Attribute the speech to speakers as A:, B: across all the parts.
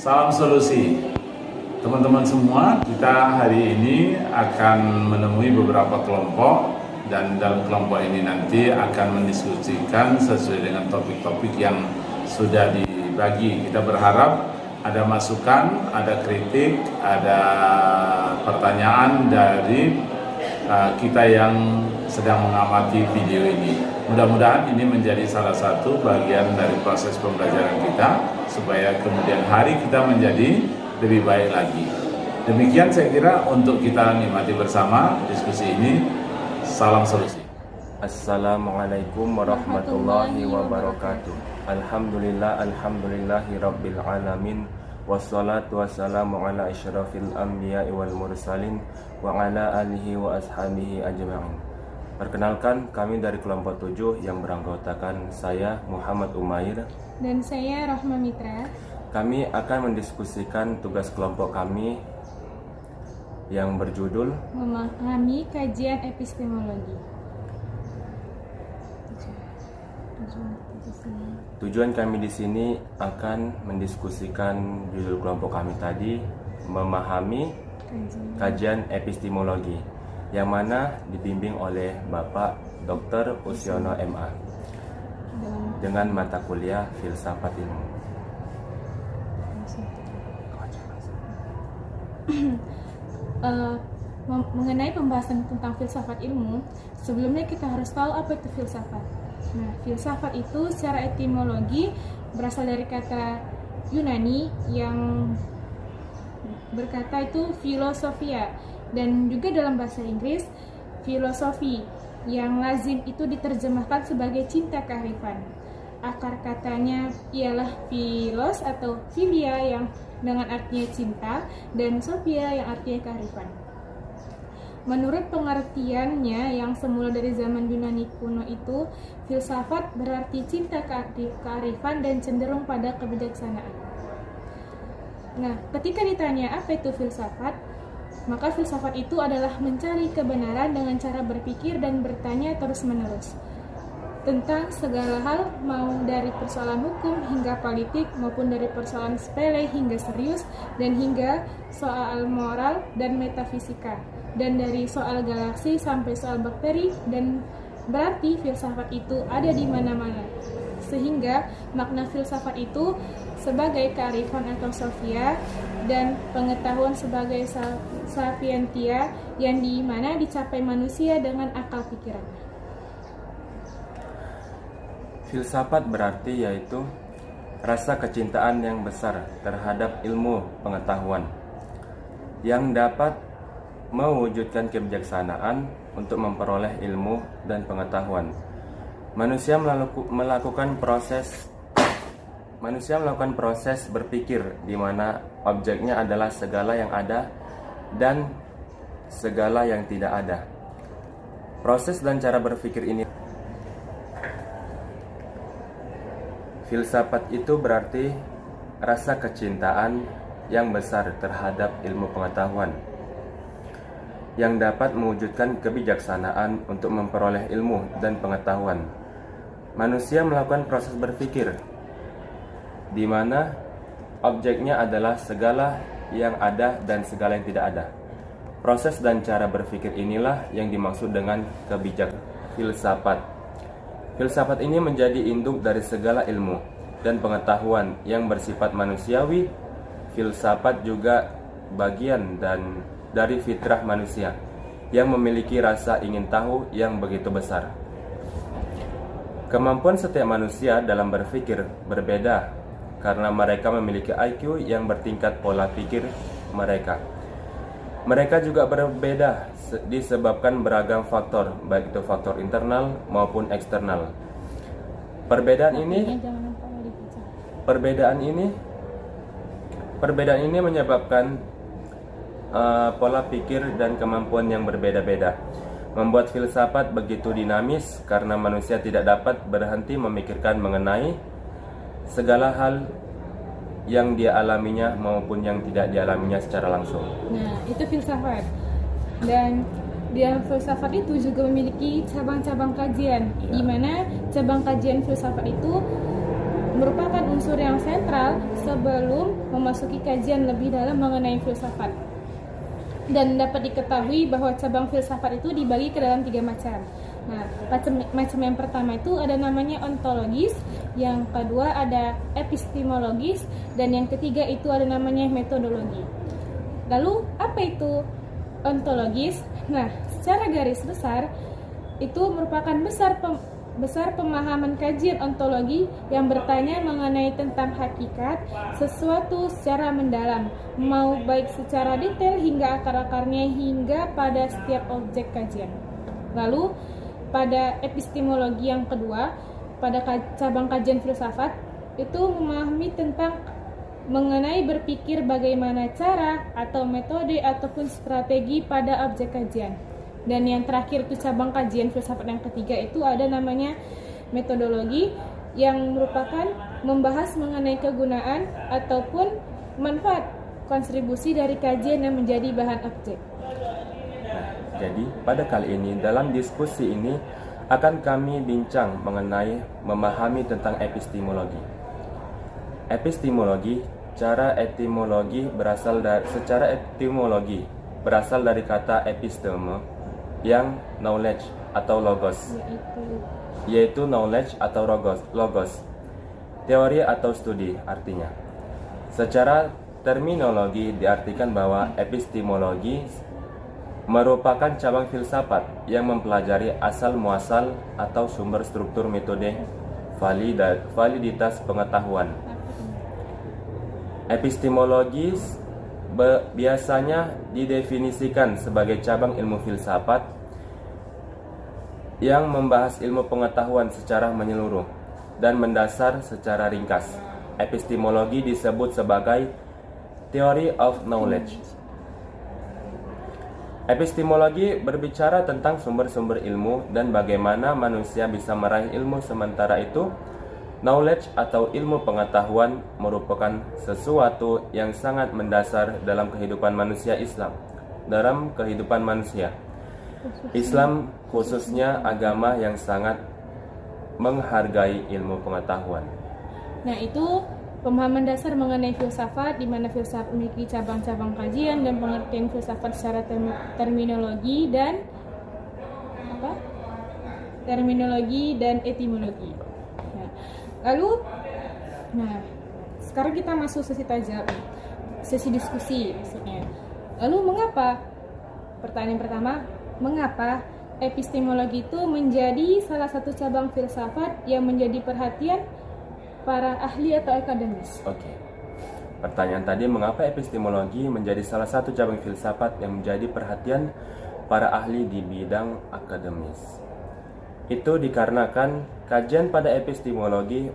A: Salam solusi. Teman-teman semua, kita hari ini akan menemui beberapa kelompok dan dalam kelompok ini nanti akan mendiskusikan sesuai dengan topik-topik yang sudah dibagi. Kita berharap ada masukan, ada kritik, ada pertanyaan dari kita yang sedang mengamati video ini. Mudah-mudahan ini menjadi salah satu bagian dari proses pembelajaran kita supaya kemudian hari kita menjadi lebih baik lagi. Demikian saya kira untuk kita nikmati bersama diskusi ini. Salam solusi.
B: Assalamualaikum warahmatullahi wabarakatuh. Alhamdulillahi rabbil alamin. Wassalatu wassalamu ala asyrafil anbiya'i wal mursalin wa ala alihi wa ashabihi ajma'in. Perkenalkan, kami dari kelompok 7 yang beranggotakan saya Muhammad Umair
C: dan saya Rahma Mitra.
B: Kami akan mendiskusikan tugas kelompok kami yang berjudul
C: Memahami Kajian Epistemologi.
B: Tujuan kami di sini akan mendiskusikan judul kelompok kami tadi, memahami kajian epistemologi, yang mana dibimbing oleh Bapak Dr. Usiono MA dengan mata kuliah Filsafat Ilmu.
C: Mengenai pembahasan tentang filsafat ilmu, sebelumnya kita harus tahu apa itu filsafat. Nah, filsafat itu secara etimologi berasal dari kata Yunani yang berkata itu filosofia, dan juga dalam bahasa Inggris filosofi yang lazim itu diterjemahkan sebagai cinta kearifan. Akar katanya ialah philos atau philia yang dengan artinya cinta dan sophia yang artinya kearifan. Menurut pengertiannya yang semula dari zaman Yunani kuno itu, filsafat berarti cinta kearifan dan cenderung pada kebijaksanaan. Nah, ketika ditanya apa itu filsafat, maka filsafat itu adalah mencari kebenaran dengan cara berpikir dan bertanya terus-menerus tentang segala hal, mau dari persoalan hukum hingga politik, maupun dari persoalan sepele hingga serius, dan hingga soal moral dan metafisika, dan dari soal galaksi sampai soal bakteri, dan berarti filsafat itu ada di mana-mana. Sehingga makna filsafat itu sebagai kearifan atau sophia, dan pengetahuan sebagai sapientia yang di mana dicapai manusia dengan akal pikiran.
B: Filsafat berarti yaitu rasa kecintaan yang besar terhadap ilmu pengetahuan yang dapat mewujudkan kebijaksanaan untuk memperoleh ilmu dan pengetahuan. Manusia melakukan proses berpikir di mana objeknya adalah segala yang ada dan segala yang tidak ada. Proses dan cara berpikir ini, filsafat itu berarti rasa kecintaan yang besar terhadap ilmu pengetahuan yang dapat mewujudkan kebijaksanaan untuk memperoleh ilmu dan pengetahuan. Manusia melakukan proses berpikir di mana objeknya adalah segala yang ada dan segala yang tidak ada. Proses dan cara berpikir inilah yang dimaksud dengan filsafat. Filsafat ini menjadi induk dari segala ilmu dan pengetahuan yang bersifat manusiawi. Filsafat juga bagian dari fitrah manusia yang memiliki rasa ingin tahu yang begitu besar. Kemampuan setiap manusia dalam berpikir berbeda karena mereka memiliki IQ yang bertingkat pola pikir mereka. Mereka juga berbeda disebabkan beragam faktor, baik itu faktor internal maupun eksternal. Perbedaan ini menyebabkan pola pikir dan kemampuan yang berbeda-beda. Membuat filsafat begitu dinamis karena manusia tidak dapat berhenti memikirkan mengenai segala hal yang dia alaminya maupun yang tidak dialaminya secara langsung.
C: Nah, itu filsafat. Dan di dalam filsafat itu juga memiliki cabang-cabang kajian, di mana cabang kajian filsafat itu merupakan unsur yang sentral sebelum memasuki kajian lebih dalam mengenai filsafat. Dan dapat diketahui bahwa cabang filsafat itu dibagi ke dalam 3 macam. Nah, macam yang pertama itu ada namanya ontologis, yang kedua ada epistemologis, dan yang ketiga itu ada namanya metodologi. Lalu, apa itu ontologis? Nah, secara garis besar itu merupakan besar pemahaman kajian ontologi yang bertanya mengenai tentang hakikat sesuatu secara mendalam, mau baik secara detail hingga akar-akarnya hingga pada setiap objek kajian. Lalu pada epistemologi yang kedua, pada cabang kajian filsafat itu memahami tentang mengenai berpikir bagaimana cara atau metode ataupun strategi pada objek kajian. Dan yang terakhir itu cabang kajian filsafat yang ketiga itu ada namanya metodologi, yang merupakan membahas mengenai kegunaan ataupun manfaat kontribusi dari kajian yang menjadi bahan objek.
B: Jadi pada kali ini dalam diskusi ini akan kami bincang mengenai memahami tentang epistemologi. Epistemologi, secara etimologi berasal dari kata episteme yang knowledge atau logos, yaitu knowledge atau logos, teori atau studi artinya. Secara terminologi diartikan bahwa epistemologi merupakan cabang filsafat yang mempelajari asal muasal atau sumber struktur metode validitas pengetahuan. Epistemologi biasanya didefinisikan sebagai cabang ilmu filsafat yang membahas ilmu pengetahuan secara menyeluruh dan mendasar secara ringkas. Epistemologi disebut sebagai theory of knowledge. Epistemologi berbicara tentang sumber-sumber ilmu dan bagaimana manusia bisa meraih ilmu. Sementara itu, knowledge atau ilmu pengetahuan merupakan sesuatu yang sangat mendasar dalam kehidupan manusia Islam khususnya agama yang sangat menghargai ilmu pengetahuan.
C: Nah, itu pemahaman dasar mengenai filsafat, di mana filsafat memiliki cabang-cabang kajian dan pengertian filsafat secara terminologi dan etimologi. Nah, sekarang kita masuk sesi tajam, sesi diskusi maksudnya. Lalu mengapa? Pertanyaan pertama, mengapa epistemologi itu menjadi salah satu cabang filsafat yang menjadi perhatian para ahli atau akademis?
B: Oke. Pertanyaan tadi, mengapa epistemologi menjadi salah satu cabang filsafat yang menjadi perhatian para ahli di bidang akademis? Itu dikarenakan kajian pada epistemologi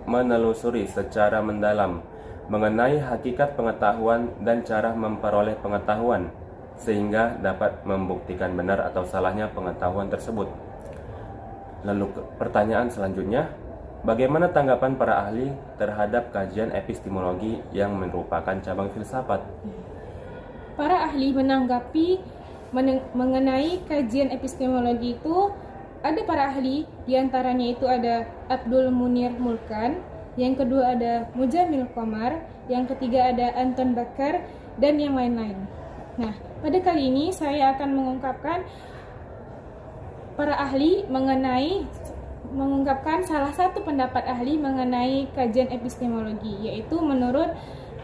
B: menelusuri secara mendalam mengenai hakikat pengetahuan dan cara memperoleh pengetahuan, sehingga dapat membuktikan benar atau salahnya pengetahuan tersebut. Lalu pertanyaan selanjutnya, bagaimana tanggapan para ahli terhadap kajian epistemologi yang merupakan cabang filsafat?
C: Para ahli menanggapi mengenai kajian epistemologi itu, ada para ahli, diantaranya itu ada Abdul Munir Mulkan, yang kedua ada Mujamil Komar, yang ketiga ada Anton Bakar, dan yang lain-lain. Nah, pada kali ini saya akan mengungkapkan para ahli mengungkapkan salah satu pendapat ahli mengenai kajian epistemologi, yaitu menurut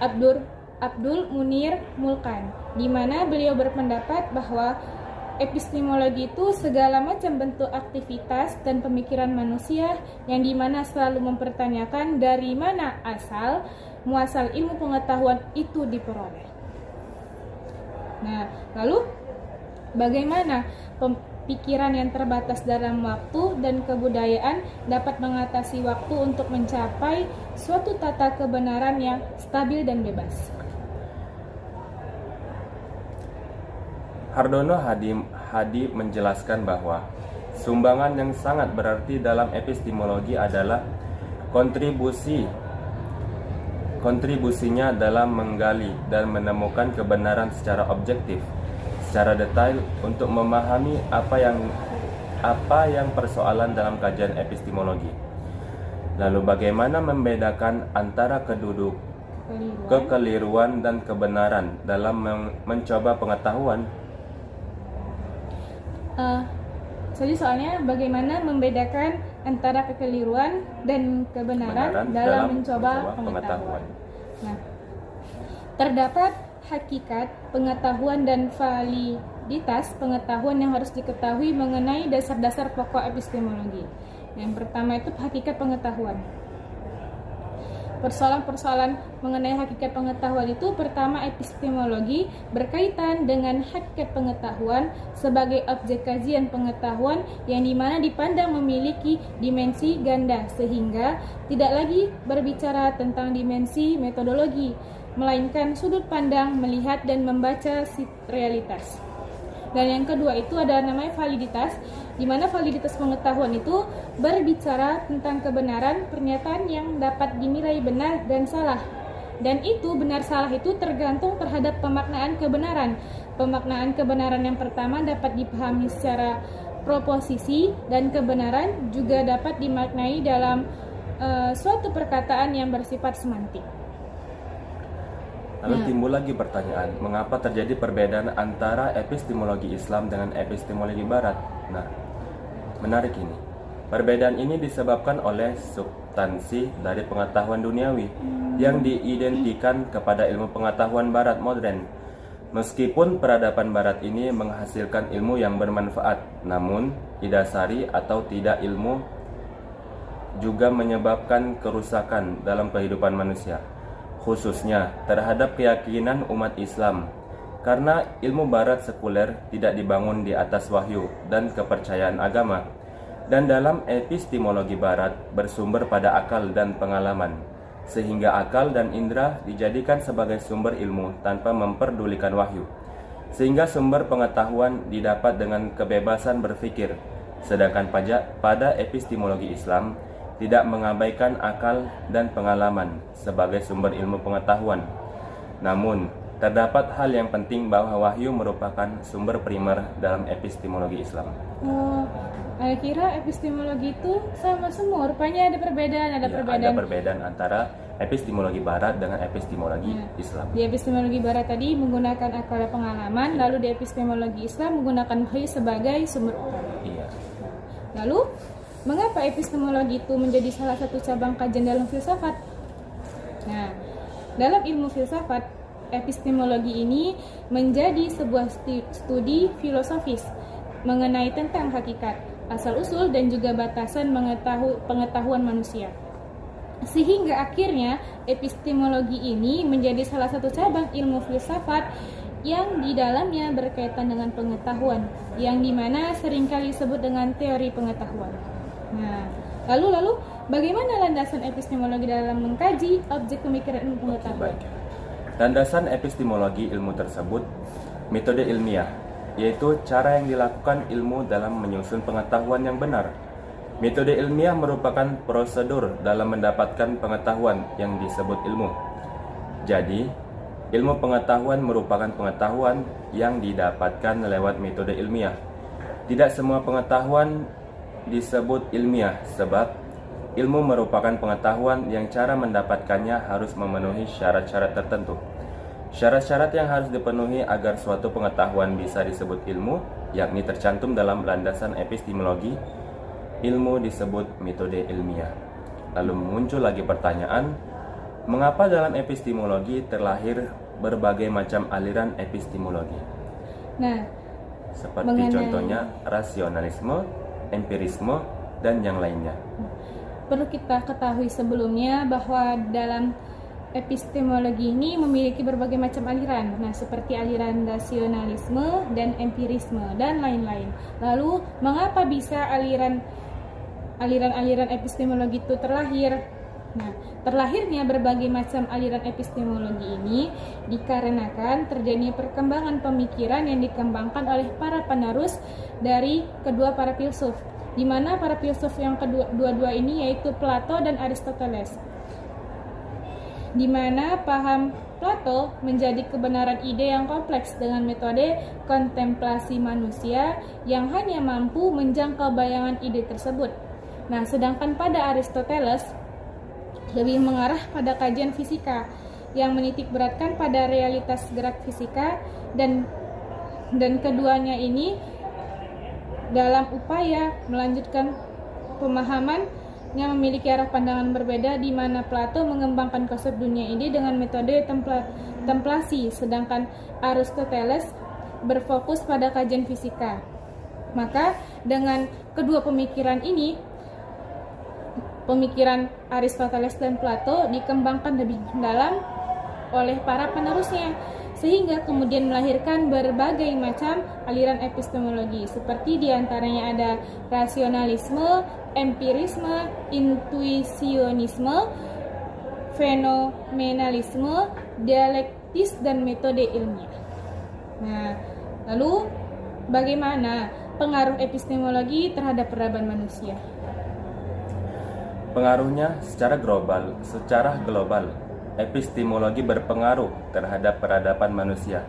C: Abdul Munir Mulkan, di mana beliau berpendapat bahwa epistemologi itu segala macam bentuk aktivitas dan pemikiran manusia yang dimana selalu mempertanyakan dari mana asal muasal ilmu pengetahuan itu diperoleh. Nah, lalu bagaimana pikiran yang terbatas dalam waktu dan kebudayaan dapat mengatasi waktu untuk mencapai suatu tata kebenaran yang stabil dan bebas?
B: Hardono Hadi menjelaskan bahwa sumbangan yang sangat berarti dalam epistemologi adalah kontribusinya dalam menggali dan menemukan kebenaran secara objektif, secara detail untuk memahami apa yang persoalan dalam kajian epistemologi. Lalu bagaimana membedakan antara kekeliruan dan kebenaran dalam mencoba pengetahuan?
C: Jadi soalnya bagaimana membedakan antara kekeliruan dan kebenaran dalam mencoba pengetahuan. Nah, terdapat hakikat pengetahuan dan validitas pengetahuan yang harus diketahui mengenai dasar-dasar pokok epistemologi. Yang pertama itu hakikat pengetahuan. Persoalan-persoalan mengenai hakikat pengetahuan itu pertama epistemologi berkaitan dengan hakikat pengetahuan sebagai objek kajian pengetahuan yang dimana dipandang memiliki dimensi ganda sehingga tidak lagi berbicara tentang dimensi metodologi melainkan sudut pandang melihat dan membaca realitas. Dan yang kedua itu ada namanya validitas, di mana validitas pengetahuan itu berbicara tentang kebenaran pernyataan yang dapat dinilai benar dan salah. Dan itu benar salah itu tergantung terhadap pemaknaan kebenaran. Pemaknaan kebenaran yang pertama dapat dipahami secara proposisi dan kebenaran juga dapat dimaknai dalam suatu perkataan yang bersifat semantik.
B: Lalu timbul lagi pertanyaan, mengapa terjadi perbedaan antara epistemologi Islam dengan epistemologi Barat? Nah, menarik ini. Perbedaan ini disebabkan oleh substansi dari pengetahuan duniawi yang diidentikan kepada ilmu pengetahuan Barat modern. Meskipun peradaban Barat ini menghasilkan ilmu yang bermanfaat, namun didasari atau tidak ilmu juga menyebabkan kerusakan dalam kehidupan manusia, khususnya terhadap keyakinan umat Islam, karena ilmu Barat sekuler tidak dibangun di atas wahyu dan kepercayaan agama, dan dalam epistemologi Barat bersumber pada akal dan pengalaman, sehingga akal dan indera dijadikan sebagai sumber ilmu tanpa memperdulikan wahyu, sehingga sumber pengetahuan didapat dengan kebebasan berpikir, sedangkan pada epistemologi Islam tidak mengabaikan akal dan pengalaman sebagai sumber ilmu pengetahuan. Namun, terdapat hal yang penting bahwa wahyu merupakan sumber primer dalam epistemologi Islam.
C: Saya kira epistemologi itu sama semua, rupanya ada perbedaan.
B: Ada perbedaan antara epistemologi Barat dengan epistemologi Islam.
C: Di epistemologi Barat tadi menggunakan akal dan pengalaman, lalu di epistemologi Islam menggunakan wahyu sebagai sumber utama.
B: Iya.
C: Lalu, mengapa epistemologi itu menjadi salah satu cabang kajian dalam filsafat? Nah, dalam ilmu filsafat, epistemologi ini menjadi sebuah studi filosofis mengenai tentang hakikat, asal-usul dan juga batasan pengetahuan manusia. Sehingga akhirnya epistemologi ini menjadi salah satu cabang ilmu filsafat yang di dalamnya berkaitan dengan pengetahuan, yang dimana seringkali disebut dengan teori pengetahuan. Nah, lalu bagaimana landasan epistemologi dalam mengkaji objek pemikiran ilmu pengetahuan?
B: Landasan epistemologi ilmu tersebut metode ilmiah, yaitu cara yang dilakukan ilmu dalam menyusun pengetahuan yang benar. Metode ilmiah merupakan prosedur dalam mendapatkan pengetahuan yang disebut ilmu. Jadi, ilmu pengetahuan merupakan pengetahuan yang didapatkan lewat metode ilmiah. Tidak semua pengetahuan disebut ilmiah sebab ilmu merupakan pengetahuan yang cara mendapatkannya harus memenuhi syarat-syarat tertentu. Syarat-syarat yang harus dipenuhi agar suatu pengetahuan bisa disebut ilmu, yakni tercantum dalam landasan epistemologi. Ilmu disebut metode ilmiah. Lalu muncul lagi pertanyaan, mengapa dalam epistemologi terlahir berbagai macam aliran epistemologi?
C: Nah,
B: seperti contohnya rasionalisme, empirisme, dan yang lainnya.
C: Perlu kita ketahui sebelumnya bahwa dalam epistemologi ini memiliki berbagai macam aliran. Nah, seperti aliran rasionalisme dan empirisme dan lain-lain. Lalu, mengapa bisa aliran epistemologi itu terlahir? Nah, terlahirnya berbagai macam aliran epistemologi ini dikarenakan terjadinya perkembangan pemikiran yang dikembangkan oleh para penerus dari kedua para filsuf, di mana para filsuf yang kedua ini yaitu Plato dan Aristoteles, di mana paham Plato menjadi kebenaran ide yang kompleks dengan metode kontemplasi manusia yang hanya mampu menjangkau bayangan ide tersebut. Nah, sedangkan pada Aristoteles, lebih mengarah pada kajian fisika yang menitik beratkan pada realitas gerak fisika dan keduanya ini dalam upaya melanjutkan pemahaman yang memiliki arah pandangan berbeda, di mana Plato mengembangkan konsep dunia ide dengan metode templasi, sedangkan Aristoteles berfokus pada kajian fisika. Maka dengan kedua pemikiran ini, pemikiran Aristoteles dan Plato dikembangkan lebih dalam oleh para penerusnya, sehingga kemudian melahirkan berbagai macam aliran epistemologi, seperti diantaranya ada rasionalisme, empirisme, intuisionisme, fenomenalisme, dialektis, dan metode ilmiah. Nah, lalu bagaimana pengaruh epistemologi terhadap peradaban manusia?
B: Pengaruhnya secara global, epistemologi berpengaruh terhadap peradaban manusia.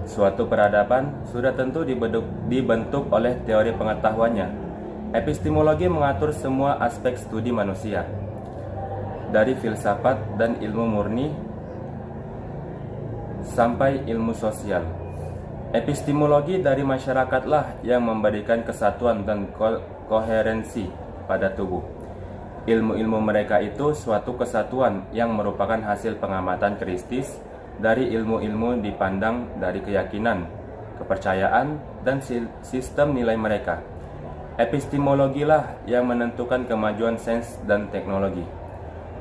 B: Suatu peradaban sudah tentu dibentuk oleh teori pengetahuannya. Epistemologi mengatur semua aspek studi manusia, dari filsafat dan ilmu murni sampai ilmu sosial. Epistemologi dari masyarakatlah yang memberikan kesatuan dan koherensi pada tubuh. Ilmu-ilmu mereka itu suatu kesatuan yang merupakan hasil pengamatan kristis dari ilmu-ilmu dipandang dari keyakinan, kepercayaan, dan sistem nilai mereka. Epistemologilah yang menentukan kemajuan sains dan teknologi.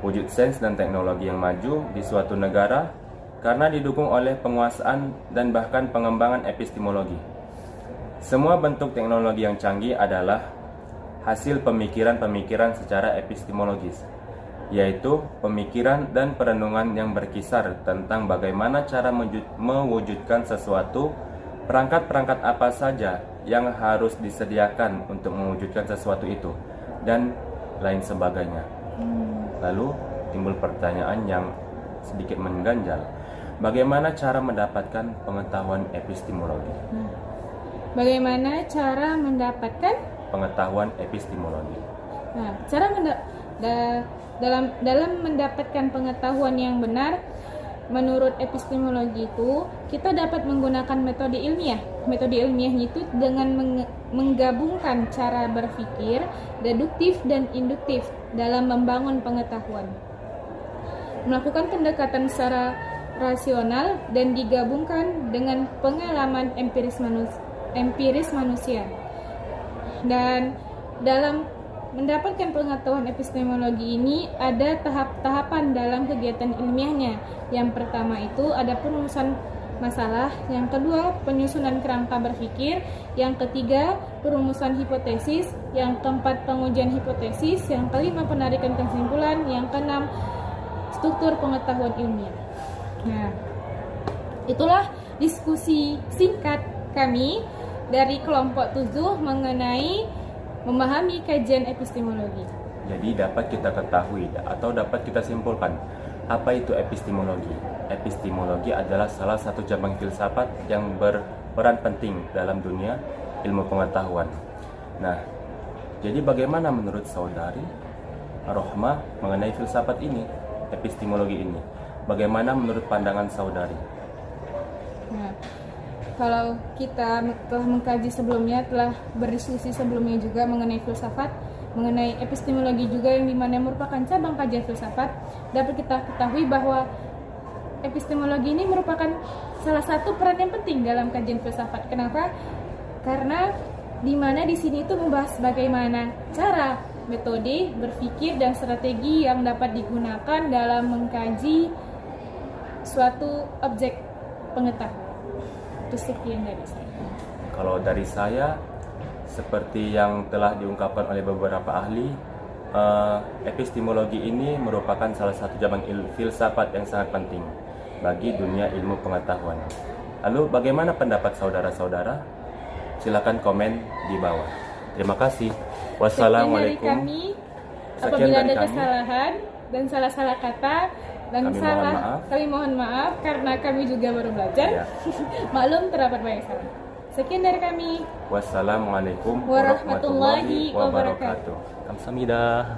B: Wujud sains dan teknologi yang maju di suatu negara karena didukung oleh penguasaan dan bahkan pengembangan epistemologi. Semua bentuk teknologi yang canggih adalah hasil pemikiran-pemikiran secara epistemologis, yaitu pemikiran dan perenungan yang berkisar tentang bagaimana cara mewujudkan sesuatu, perangkat-perangkat apa saja yang harus disediakan untuk mewujudkan sesuatu itu, dan lain sebagainya. Lalu timbul pertanyaan yang sedikit mengganjal, bagaimana cara mendapatkan pengetahuan epistemologi?
C: Bagaimana cara mendapatkan
B: pengetahuan epistemologi?
C: Nah, cara dalam mendapatkan pengetahuan yang benar menurut epistemologi itu, kita dapat menggunakan metode ilmiah. Metode ilmiahnya itu dengan menggabungkan cara berpikir deduktif dan induktif dalam membangun pengetahuan. Melakukan pendekatan secara rasional dan digabungkan dengan pengalaman empiris manusia. Dan dalam mendapatkan pengetahuan epistemologi ini ada tahap-tahapan dalam kegiatan ilmiahnya. Yang pertama itu ada perumusan masalah, yang kedua penyusunan kerangka berpikir, yang ketiga perumusan hipotesis, yang keempat pengujian hipotesis, yang kelima penarikan kesimpulan, yang keenam struktur pengetahuan ilmiah. Nah, itulah diskusi singkat kami dari kelompok 7 mengenai memahami kajian epistemologi.
B: Jadi dapat kita ketahui atau dapat kita simpulkan, apa itu epistemologi? Epistemologi adalah salah satu cabang filsafat yang berperan penting dalam dunia ilmu pengetahuan. Nah, jadi bagaimana menurut saudari Rohmah mengenai filsafat ini, epistemologi ini? Bagaimana menurut pandangan saudari?
C: Nah, kalau kita telah mengkaji sebelumnya, telah berdiskusi sebelumnya juga mengenai filsafat, mengenai epistemologi juga yang dimana merupakan cabang kajian filsafat, dapat kita ketahui bahwa epistemologi ini merupakan salah satu peran yang penting dalam kajian filsafat. Kenapa? Karena dimana di sini itu membahas bagaimana cara, metode, berpikir, dan strategi yang dapat digunakan dalam mengkaji suatu objek pengetahuan. Sekian dari saya.
B: Kalau dari saya, seperti yang telah diungkapkan oleh beberapa ahli, epistemologi ini merupakan salah satu cabang filsafat yang sangat penting bagi dunia ilmu pengetahuan. Lalu bagaimana pendapat saudara-saudara? Silakan komen di bawah. Terima kasih. Wassalamualaikum.
C: Kami, apabila ada kesalahan dan salah-salah kata dan kami mohon maaf karena kami juga baru belajar. Ya. Maklum terdapat banyak salah. Sekian dari kami.
B: Wassalamualaikum warahmatullahi wabarakatuh. Kamsahamnida.